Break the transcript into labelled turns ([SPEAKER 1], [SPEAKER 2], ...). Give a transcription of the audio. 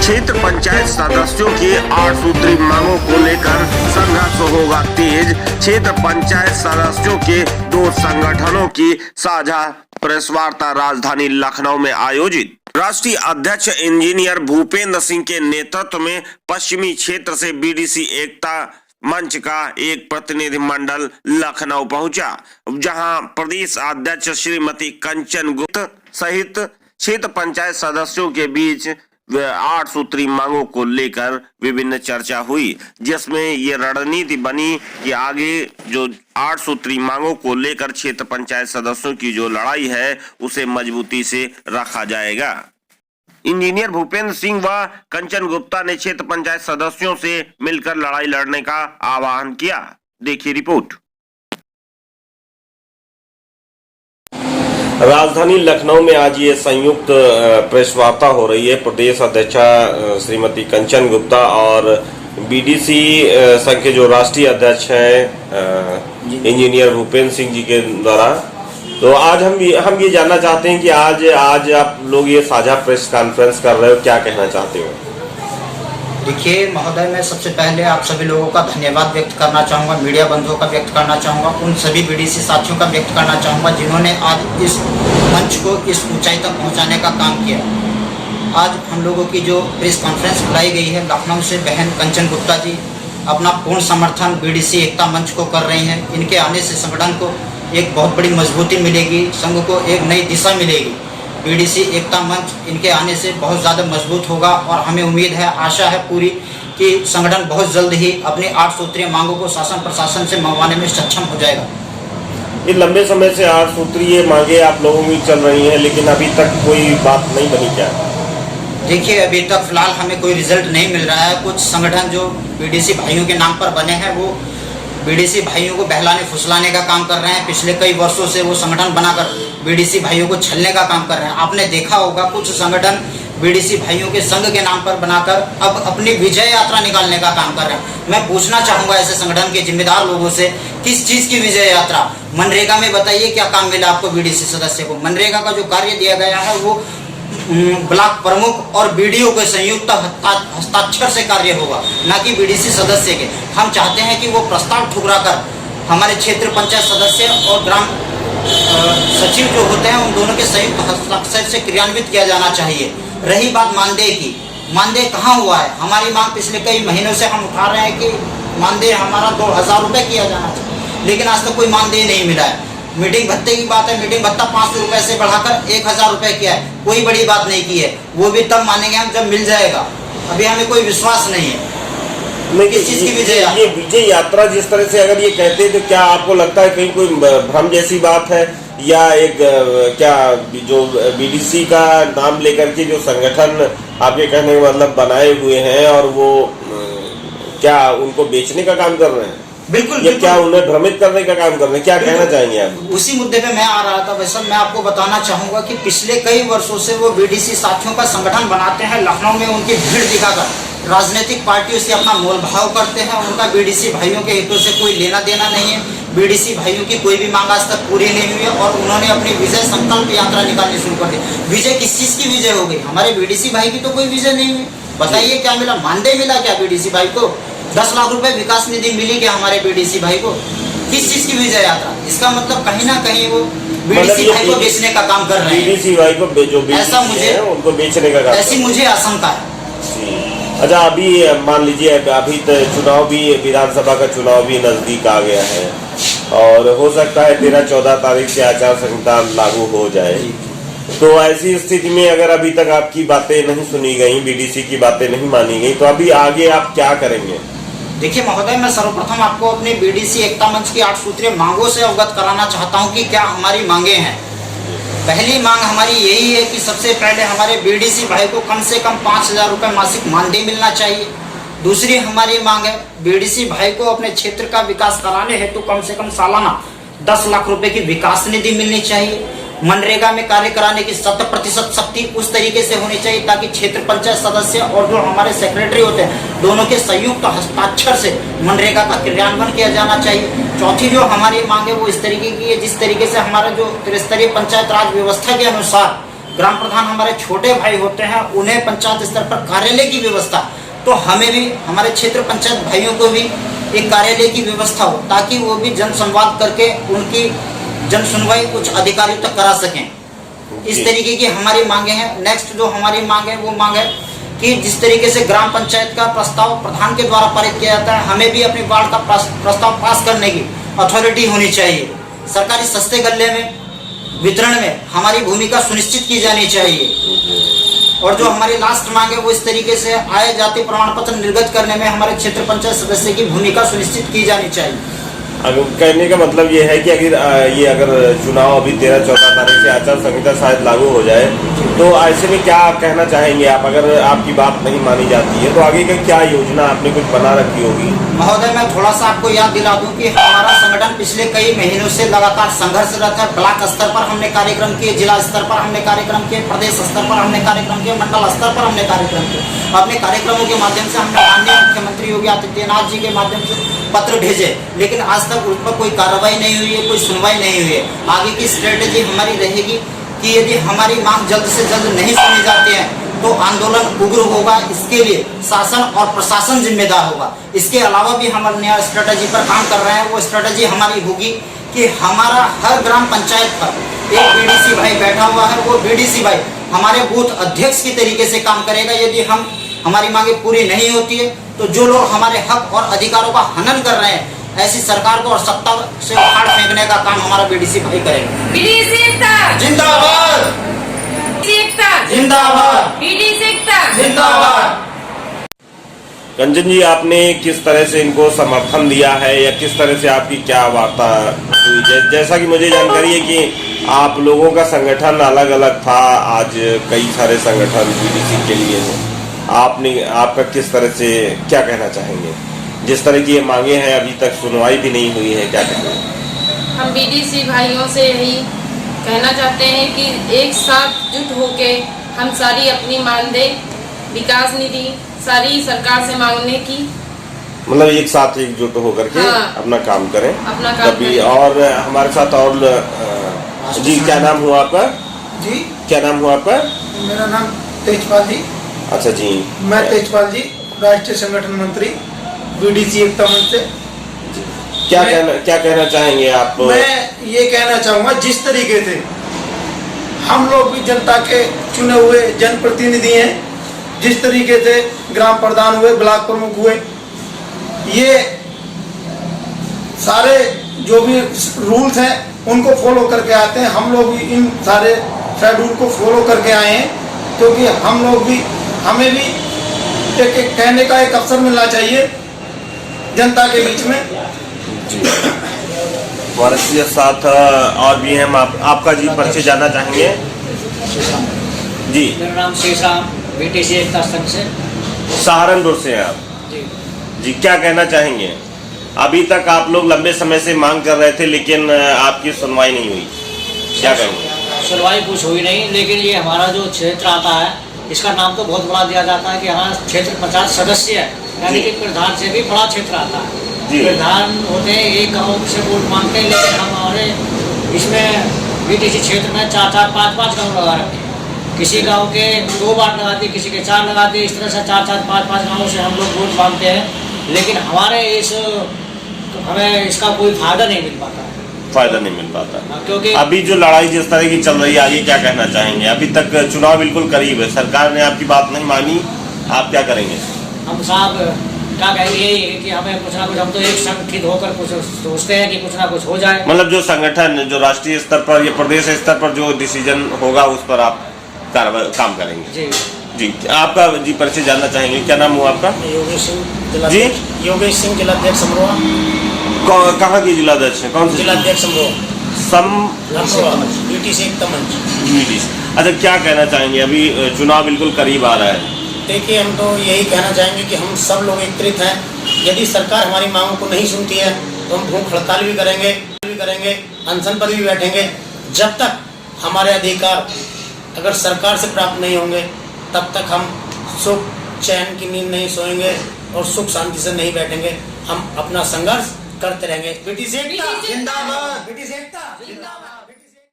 [SPEAKER 1] क्षेत्र पंचायत सदस्यों की 8 सूत्री मांगों को लेकर संघर्ष होगा तेज। क्षेत्र पंचायत सदस्यों के 2 संगठनों की साझा प्रेस वार्ता राजधानी लखनऊ में आयोजित। राष्ट्रीय अध्यक्ष इंजीनियर भूपेंद्र सिंह के नेतृत्व में पश्चिमी क्षेत्र से बीडीसी एकता मंच का एक प्रतिनिधिमंडल लखनऊ पहुंचा, जहां प्रदेश अध्यक्ष श्रीमती कंचन गुप्ता सहित क्षेत्र पंचायत सदस्यों के बीच 8 सूत्री मांगों को लेकर विभिन्न चर्चा हुई, जिसमें ये रणनीति बनी कि आगे जो 8 सूत्री मांगों को लेकर क्षेत्र पंचायत सदस्यों की जो लड़ाई है उसे मजबूती से रखा जाएगा। इंजीनियर भूपेंद्र सिंह व कंचन गुप्ता ने क्षेत्र पंचायत सदस्यों से मिलकर लड़ाई लड़ने का आह्वान किया। देखिए रिपोर्ट। राजधानी लखनऊ में आज ये संयुक्त प्रेस वार्ता हो रही है। प्रदेश अध्यक्षा श्रीमती कंचन गुप्ता और बीडीसी संघ के जो राष्ट्रीय अध्यक्ष हैं इंजीनियर भूपेंद्र सिंह जी के द्वारा। तो आज हम ये जानना चाहते हैं कि आज आप लोग ये साझा प्रेस कॉन्फ्रेंस कर रहे हो, क्या कहना चाहते हो?
[SPEAKER 2] देखिए महोदय, मैं सबसे पहले आप सभी लोगों का धन्यवाद व्यक्त करना चाहूँगा, मीडिया बंधुओं का व्यक्त करना चाहूँगा, उन सभी बीडीसी साथियों का व्यक्त करना चाहूँगा जिन्होंने आज इस मंच को इस ऊंचाई तक पहुँचाने का काम किया। आज हम लोगों की जो प्रेस कॉन्फ्रेंस बुलाई गई है, लखनऊ से बहन कंचन गुप्ता जी अपना पूर्ण समर्थन बीडीसी एकता मंच को कर रही हैं। इनके आने से संगठन को एक बहुत बड़ी मजबूती मिलेगी, संघ को एक नई दिशा मिलेगी। बीडीसी एकता मंच इनके आने से बहुत ज़्यादा मजबूत होगा और हमें उम्मीद है, आशा है पूरी कि संगठन बहुत जल्द ही अपनी 8 सूत्रीय मांगों को शासन प्रशासन से मंगवाने में सक्षम हो जाएगा।
[SPEAKER 1] ये लंबे समय से 8 सूत्रीय मांगे आप लोगों की चल रही हैं, लेकिन अभी तक कोई बात नहीं बनी क्या?
[SPEAKER 2] देखिए, अभी तक फिलहाल हमें कोई रिजल्ट नहीं मिल रहा है। कुछ संगठन जो बीडीसी भाइयों के नाम पर बने हैं वो बीडीसी भाइयों को बहलाने फुसलाने का काम कर रहे हैं। पिछले कई वर्षों से वो संगठन बनाकर बीडीसी भाइयों को छलने का काम कर रहे हैं। आपने देखा होगा कुछ संगठन बीडीसी भाइयों के संघ के नाम पर बनाकर अब अपनी विजय यात्रा निकालने का काम कर रहे हैं। मैं पूछना चाहूँगा ऐसे संगठन के जिम्मेदार लोगों से, किस चीज़ की विजय यात्रा? मनरेगा में बताइए क्या काम मिला आपको बीडीसी सदस्य को? मनरेगा का जो कार्य दिया गया है वो ब्लॉक प्रमुख और बीडीओ के संयुक्त हस्ताक्षर से कार्य होगा, न कि बीडीसी सदस्य के। हम चाहते हैं कि वो प्रस्ताव ठुकराकर हमारे क्षेत्र पंचायत सदस्य और ग्राम सचिव जो होते हैं उन दोनों के संयुक्त हस्ताक्षर से क्रियान्वित किया जाना चाहिए। रही बात मानदेय की, मानदेय कहाँ हुआ है? हमारी मांग पिछले कई महीनों से हम उठा रहे हैं कि मानदेय हमारा 2000 रुपये किया जाना चाहिए, लेकिन आज तक कोई मानदेय नहीं मिला है। मीटिंग भत्ते की बात है, मीटिंग भत्ता 500 रुपये से बढ़ाकर 1000 रुपये किया है, कोई बड़ी बात नहीं की है। वो भी तब मानेंगे हम जब मिल जाएगा। अभी हमें कोई विश्वास नहीं है। किस चीज की विजय यात्रा?
[SPEAKER 1] ये विजय यात्रा जिस तरह से अगर ये कहते हैं तो क्या आपको लगता है कहीं कोई भ्रम जैसी बात है, या एक क्या जो बीडीसी का नाम लेकर के जो संगठन आपके कहने का मतलब बनाए हुए हैं और वो क्या उनको बेचने का काम कर रहे हैं?
[SPEAKER 2] बिल्कुल,
[SPEAKER 1] ये क्या उन्हें भ्रमित करने का काम कर रहे हैं? क्या कहना चाहेंगे आप?
[SPEAKER 2] उसी मुद्दे पे मैं आ रहा था। वैसे मैं आपको बताना चाहूंगा कि पिछले कई वर्षों से वो बीडीसी साथियों का संगठन बनाते हैं, लखनऊ में उनकी भीड़ दिखाकर राजनीतिक पार्टियों से अपना मोल भाव करते हैं। उनका बीडीसी भाइयों के हितों से कोई लेना देना नहीं है। बीडीसी भाइयों की कोई भी मांग आज तक पूरी नहीं हुई है और उन्होंने अपनी विजय संकल्प यात्रा निकालनी शुरू कर दी। विजय किस चीज की विजय हो गई? हमारे बीडीसी भाई की तो कोई विजय नहीं हुई। बताइए क्या मिला? मानदेय मिला क्या बीडीसी भाई को? 10 लाख रुपए विकास निधि मिली क्या हमारे बीडीसी भाई को? किस चीज की विजय यात्रा? इसका मतलब कहीं ना कहीं वो बीडीसी भाई को बेचने का काम कर रहे हैं।
[SPEAKER 1] बीडीसी भाई को
[SPEAKER 2] ऐसा मुझे
[SPEAKER 1] उनको बेचने का काम,
[SPEAKER 2] ऐसी मुझे आशंका है।
[SPEAKER 1] अच्छा, अभी मान लीजिए अभी चुनाव भी, विधानसभा का चुनाव भी नजदीक आ गया है और हो सकता है 13-14 तारीख से आचार संहिता लागू हो जाए। तो ऐसी स्थिति में अगर अभी तक आपकी बातें नहीं सुनी गई, बीडीसी की बातें नहीं मानी गई, तो अभी आगे आप क्या करेंगे?
[SPEAKER 2] देखिए महोदय, मैं सर्वप्रथम आपको अपनी बीडीसी एकता मंच की 8 सूत्रीय मांगों से अवगत कराना चाहता हूं कि क्या हमारी मांगे हैं। पहली मांग हमारी यही है कि सबसे पहले हमारे बीडीसी भाई को कम से कम 5000 रुपये मासिक मानदेय मिलना चाहिए। दूसरी हमारी मांग है बीडीसी भाई को अपने क्षेत्र का विकास कराने हेतु कम से कम सालाना 10 लाख रुपए की विकास निधि मिलनी चाहिए। मनरेगा में कार्य कराने की 100% शक्ति उस तरीके से होनी चाहिए ताकि क्षेत्र पंचायत सदस्य और जो हमारे सेक्रेटरी होते हैं दोनों के संयुक्त हस्ताक्षर से मनरेगा का क्रियान्वयन किया जाना चाहिए। चौथी जो हमारी मांग है वो इस तरीके की है जिस तरीके से हमारा जो त्रिस्तरीय पंचायत राज व्यवस्था के अनुसार ग्राम प्रधान हमारे छोटे भाई होते हैं, उन्हें पंचायत स्तर पर कार्यालय की व्यवस्था, तो हमें भी हमारे क्षेत्र पंचायत भाइयों को भी एक कार्यालय की व्यवस्था हो, ताकि वो भी जन संवाद करके उनकी जन सुनवाई कुछ अधिकारियों तक करा सकें। इस तरीके की हमारी मांगे हैं। नेक्स्ट जो हमारी मांग है वो मांग है कि जिस तरीके से ग्राम पंचायत का प्रस्ताव प्रधान के द्वारा पारित किया जाता है, हमें भी अपनी वार्ड का प्रस्ताव पास करने की अथॉरिटी होनी चाहिए। सरकारी सस्ते गल्ले में वितरण में हमारी भूमिका सुनिश्चित की जानी चाहिए। और जो हमारी लास्ट मांग है वो इस तरीके से आय जाति प्रमाण पत्र निर्गत करने में हमारे क्षेत्र पंचायत सदस्य की भूमिका सुनिश्चित की जानी चाहिए।
[SPEAKER 3] कहने का मतलब ये है कि अगर चुनाव अभी 13-14 तारीख से आचार संहिता शायद लागू हो जाए, तो ऐसे में क्या कहना चाहेंगे आप? अगर आपकी बात नहीं मानी जाती है तो आगे का क्या योजना आपने कुछ बना रखी होगी?
[SPEAKER 2] महोदय, मैं थोड़ा सा आपको याद दिला दूं कि हमारा संगठन पिछले कई महीनों से लगातार संघर्षरत है। ब्लॉक स्तर पर हमने कार्यक्रम किए, जिला स्तर पर हमने कार्यक्रम किए, प्रदेश स्तर पर हमने कार्यक्रम किए, मंडल स्तर पर हमने कार्यक्रम किए। अपने कार्यक्रमों के माध्यम से हमने माननीय मुख्यमंत्री योगी आदित्यनाथ जी के माध्यम से पत्र भेजे, लेकिन आज तक उस पर कोई कार्रवाई नहीं हुई है, कोई सुनवाई नहीं हुई है। आगे की स्ट्रेटेजी हमारी रहेगी कि यदि हमारी मांग जल्द से जल्द नहीं सुनी जाती है तो आंदोलन उग्र होगा। इसके लिए शासन और प्रशासन जिम्मेदार होगा। इसके अलावा भी हम नया स्ट्रेटेजी पर काम कर रहे हैं। वो स्ट्रेटेजी हमारी होगी कि हमारा हर ग्राम पंचायत पर एक बीडीसी भाई बैठा हुआ है। वो बीडीसी भाई हमारे बूथ अध्यक्ष की तरीके से काम करेगा। यदि हमारी मांगे पूरी नहीं होती है तो जो लोग हमारे हक और अधिकारों का हनन कर रहे हैं, ऐसी सरकार को और सत्ता से उखाड़ फेंकने का काम हमारा बीडीसी भाई करेगा।
[SPEAKER 4] बीडीसी एकता
[SPEAKER 2] जिंदाबाद, जिंदाबाद, जिंदाबाद।
[SPEAKER 3] कंचन जी, आपने किस तरह से इनको समर्थन दिया है या किस तरह से आपकी क्या वार्ता हुई? जैसा कि मुझे जानकारी है कि आप लोगों का संगठन अलग अलग था, आज कई सारे संगठन बीडीसी के लिए हैं। आपका किस तरह से क्या कहना चाहेंगे? जिस तरह की ये मांगे हैं, अभी तक सुनवाई भी नहीं हुई है, क्या कहेंगे?
[SPEAKER 4] हम बीडीसी भाइयों से यही कहना चाहते हैं कि एक साथ जुट होके हम सारी अपनी मानदेय, विकास निधि सारी सरकार से मांगने की,
[SPEAKER 3] मतलब एक साथ एकजुट होकर के अपना काम करें,
[SPEAKER 4] अपना काम
[SPEAKER 3] कभी।
[SPEAKER 4] करें।
[SPEAKER 3] और हमारे साथ और जी, क्या नाम हुआ आपका?
[SPEAKER 5] जी, क्या
[SPEAKER 3] नाम हुआ आपका?
[SPEAKER 5] मेरा नाम तेजपाल जी।
[SPEAKER 3] अच्छा जी,
[SPEAKER 5] मैं तेजपाल जी, राष्ट्रीय संगठन मंत्री, बीडीसी एकता मंच से।
[SPEAKER 3] क्या कहना चाहेंगे आप?
[SPEAKER 5] मैं ये कहना चाहूँगा, जिस तरीके से हम लोग भी जनता के चुने हुए जनप्रतिनिधि हैं, जिस तरीके से ग्राम प्रधान हुए, ब्लॉक प्रमुख हुए, ये सारे जो भी रूल्स हैं उनको फॉलो करके आते हैं। हम लोग भी इन सारे शेड्यूल को फॉलो करके आए हैं, क्योंकि हमें भी एक कहने का एक अवसर मिलना चाहिए जनता के बीच में।
[SPEAKER 3] हमारे साथ और भी हैं। आपका जी परिचय जानना चाहेंगे? जी,
[SPEAKER 6] मेरा नाम शेषराम, बीडीसी एकता संघ से,
[SPEAKER 3] सहारनपुर से हैं आप जी। क्या कहना चाहेंगे? अभी तक आप लोग लंबे समय से मांग कर रहे थे, लेकिन आपकी सुनवाई नहीं हुई, क्या कहेंगे?
[SPEAKER 6] सुनवाई कुछ हुई नहीं, लेकिन ये हमारा जो क्षेत्र आता है, इसका नाम तो बहुत बड़ा दिया जाता है कि हमारा क्षेत्र 50 सदस्य है, यानी कि प्रधान से भी बड़ा क्षेत्र आता है। प्रधान होते हैं, एक गाँव से वोट मांगते हैं, लेकिन हमारे इसमें बीडीसी क्षेत्र में 4-4, 5-5 गाँव लगा रखे हैं। किसी गांव के 2 बार लगाती, किसी के 4 लगाती, इस तरह से 4-4, 5-5 गाँवों से हम लोग वोट मांगते हैं, लेकिन हमें इसका कोई फायदा नहीं मिल पाता। क्योंकि
[SPEAKER 3] अभी जो लड़ाई जिस तरह की चल रही है, आगे क्या कहना चाहेंगे? अभी तक चुनाव बिल्कुल करीब है, सरकार ने आपकी बात नहीं मानी, आप क्या करेंगे?
[SPEAKER 6] हम साहब क्या कहेंगे, यही है कि हमें कुछ ना कुछ, हम तो एक संगठित होकर कुछ सोचते हैं कि कुछ ना कुछ हो जाए।
[SPEAKER 3] मतलब जो संगठन, जो राष्ट्रीय स्तर पर या प्रदेश स्तर पर जो डिसीजन होगा, उस पर आप काम करेंगे?
[SPEAKER 6] जी
[SPEAKER 3] जी। आपका जी परिचय जानना चाहेंगे? क्या नाम हुआ आपका?
[SPEAKER 6] योगेश सिंह
[SPEAKER 3] जी,
[SPEAKER 6] योगेश सिंह, जिलाध्यक्ष समरोहा।
[SPEAKER 3] कहाँ की जिलाध्यक्ष है? कौन से
[SPEAKER 6] जिलाध्यक्ष समरोहा, बीडीसी एकता मंच।
[SPEAKER 3] अच्छा, क्या कहना चाहेंगे? अभी चुनाव बिल्कुल करीब आ रहा है।
[SPEAKER 7] देखिए, हम तो यही कहना चाहेंगे कि हम सब लोग एकत्रित हैं। यदि सरकार हमारी मांगों को नहीं सुनती है तो हम भूख हड़ताल भी करेंगे, अनशन पर भी बैठेंगे, जब तक हमारे अधिकार अगर सरकार से प्राप्त नहीं होंगे, तब तक हम सुख चैन की नींद नहीं सोएंगे और सुख शांति से नहीं बैठेंगे। हम अपना संघर्ष करते रहेंगे। बीडीसी एकता जिंदाबाद, बीडीसी एकता जिंदाबाद।